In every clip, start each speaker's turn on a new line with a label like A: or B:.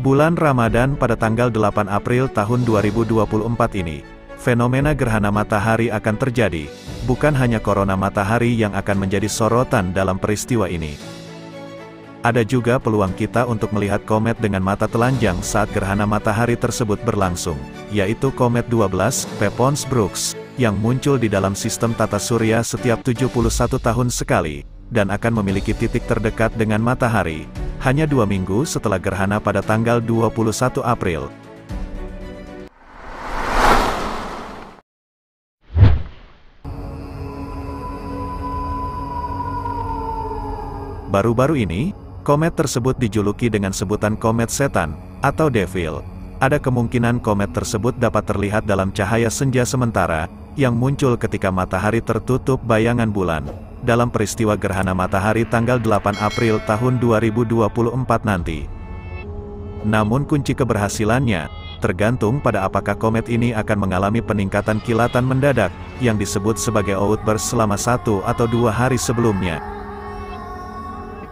A: Bulan Ramadan pada tanggal 8 April tahun 2024 ini, fenomena gerhana matahari akan terjadi, bukan hanya corona matahari yang akan menjadi sorotan dalam peristiwa ini. Ada juga peluang kita untuk melihat komet dengan mata telanjang saat gerhana matahari tersebut berlangsung, yaitu komet 12, Pons-Brooks, yang muncul di dalam sistem tata surya setiap 71 tahun sekali, dan akan memiliki titik terdekat dengan matahari, hanya 2 minggu setelah gerhana pada tanggal 21 April. Baru-baru ini, komet tersebut dijuluki dengan sebutan komet setan, atau devil. Ada kemungkinan komet tersebut dapat terlihat dalam cahaya senja sementara, yang muncul ketika matahari tertutup bayangan bulan, dalam peristiwa gerhana matahari tanggal 8 April tahun 2024 nanti. Namun kunci keberhasilannya, tergantung pada apakah komet ini akan mengalami peningkatan kilatan mendadak, yang disebut sebagai outburst selama 1 atau 2 hari sebelumnya.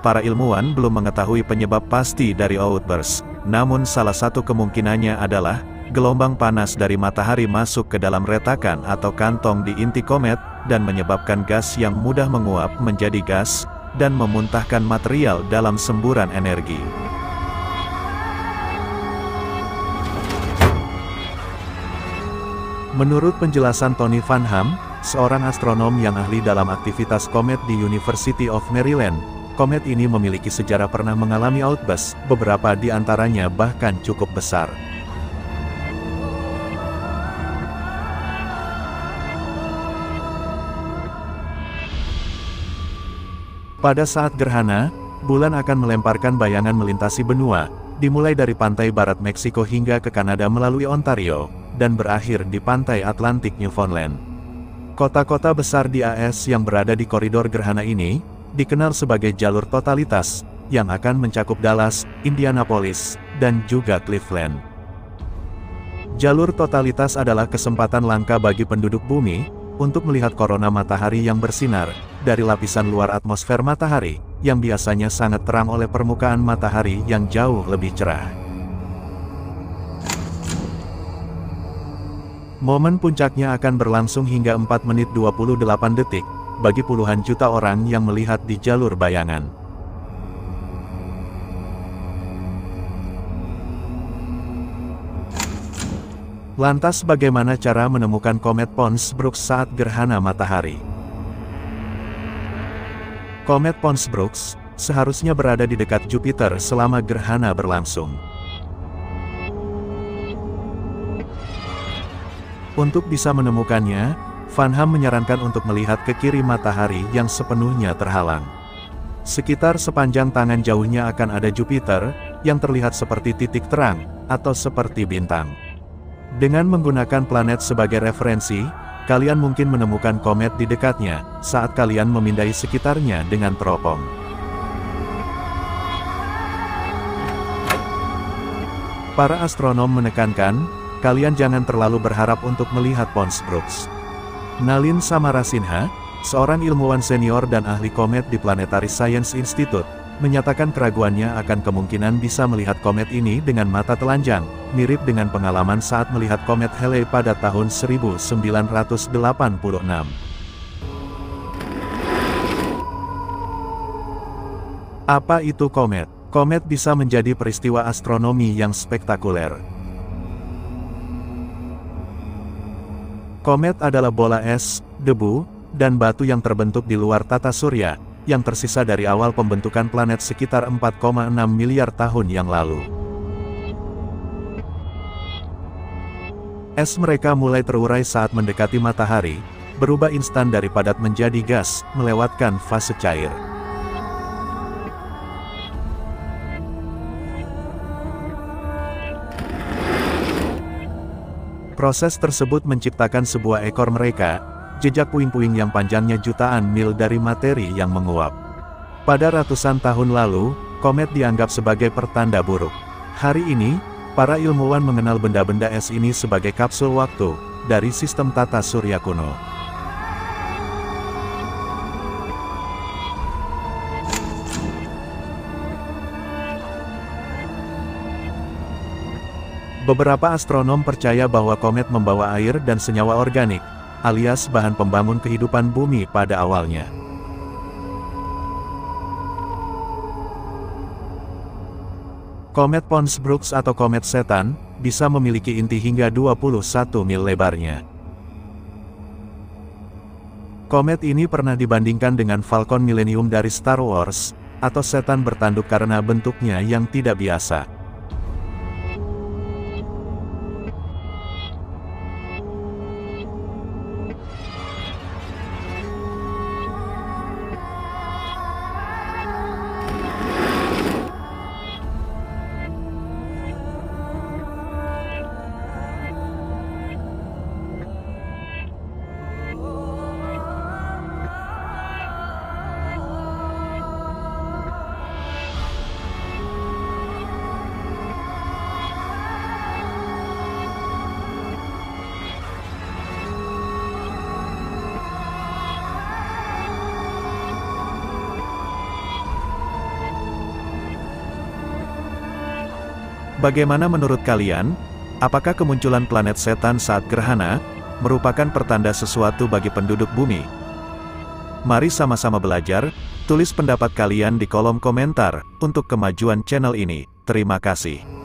A: Para ilmuwan belum mengetahui penyebab pasti dari outburst, namun salah satu kemungkinannya adalah, gelombang panas dari matahari masuk ke dalam retakan atau kantong di inti komet, dan menyebabkan gas yang mudah menguap menjadi gas, dan memuntahkan material dalam semburan energi. Menurut penjelasan Tony Van Ham, seorang astronom yang ahli dalam aktivitas komet di University of Maryland, komet ini memiliki sejarah pernah mengalami outburst, beberapa di antaranya bahkan cukup besar. Pada saat gerhana, bulan akan melemparkan bayangan melintasi benua, dimulai dari pantai barat Meksiko hingga ke Kanada melalui Ontario, dan berakhir di pantai Atlantik Newfoundland. Kota-kota besar di AS yang berada di koridor gerhana ini, dikenal sebagai jalur totalitas, yang akan mencakup Dallas, Indianapolis, dan juga Cleveland. Jalur totalitas adalah kesempatan langka bagi penduduk bumi, untuk melihat korona matahari yang bersinar, dari lapisan luar atmosfer matahari, yang biasanya sangat terang oleh permukaan matahari yang jauh lebih cerah. Momen puncaknya akan berlangsung hingga 4 menit 28 detik, bagi puluhan juta orang yang melihat di jalur bayangan. Lantas bagaimana cara menemukan komet Pons-Brooks saat gerhana matahari? Komet Pons-Brooks seharusnya berada di dekat Jupiter selama gerhana berlangsung. Untuk bisa menemukannya, Van Ham menyarankan untuk melihat ke kiri matahari yang sepenuhnya terhalang. Sekitar sepanjang tangan jauhnya akan ada Jupiter, yang terlihat seperti titik terang, atau seperti bintang. Dengan menggunakan planet sebagai referensi, kalian mungkin menemukan komet di dekatnya, saat kalian memindai sekitarnya dengan teropong. Para astronom menekankan, kalian jangan terlalu berharap untuk melihat Pons-Brooks. Nalin Samarasinha, seorang ilmuwan senior dan ahli komet di Planetary Science Institute, menyatakan keraguannya akan kemungkinan bisa melihat komet ini dengan mata telanjang, mirip dengan pengalaman saat melihat komet Halley pada tahun 1986. Apa itu komet? Komet bisa menjadi peristiwa astronomi yang spektakuler. Komet adalah bola es, debu, dan batu yang terbentuk di luar tata surya, yang tersisa dari awal pembentukan planet sekitar 4,6 miliar tahun yang lalu. Es mereka mulai terurai saat mendekati matahari, berubah instan dari padat menjadi gas, melewatkan fase cair. Proses tersebut menciptakan sebuah ekor mereka, jejak puing-puing yang panjangnya jutaan mil dari materi yang menguap. Pada ratusan tahun lalu, komet dianggap sebagai pertanda buruk. Hari ini, para ilmuwan mengenal benda-benda es ini sebagai kapsul waktu, dari sistem tata surya kuno. Beberapa astronom percaya bahwa komet membawa air dan senyawa organik, alias bahan pembangun kehidupan bumi pada awalnya. Komet Pons-Brooks atau komet setan, bisa memiliki inti hingga 21 mil lebarnya. Komet ini pernah dibandingkan dengan Falcon Millennium dari Star Wars, atau setan bertanduk karena bentuknya yang tidak biasa. Bagaimana menurut kalian? Apakah kemunculan planet setan saat gerhana merupakan pertanda sesuatu bagi penduduk bumi? Mari sama-sama belajar. Tulis pendapat kalian di kolom komentar untuk kemajuan channel ini. Terima kasih.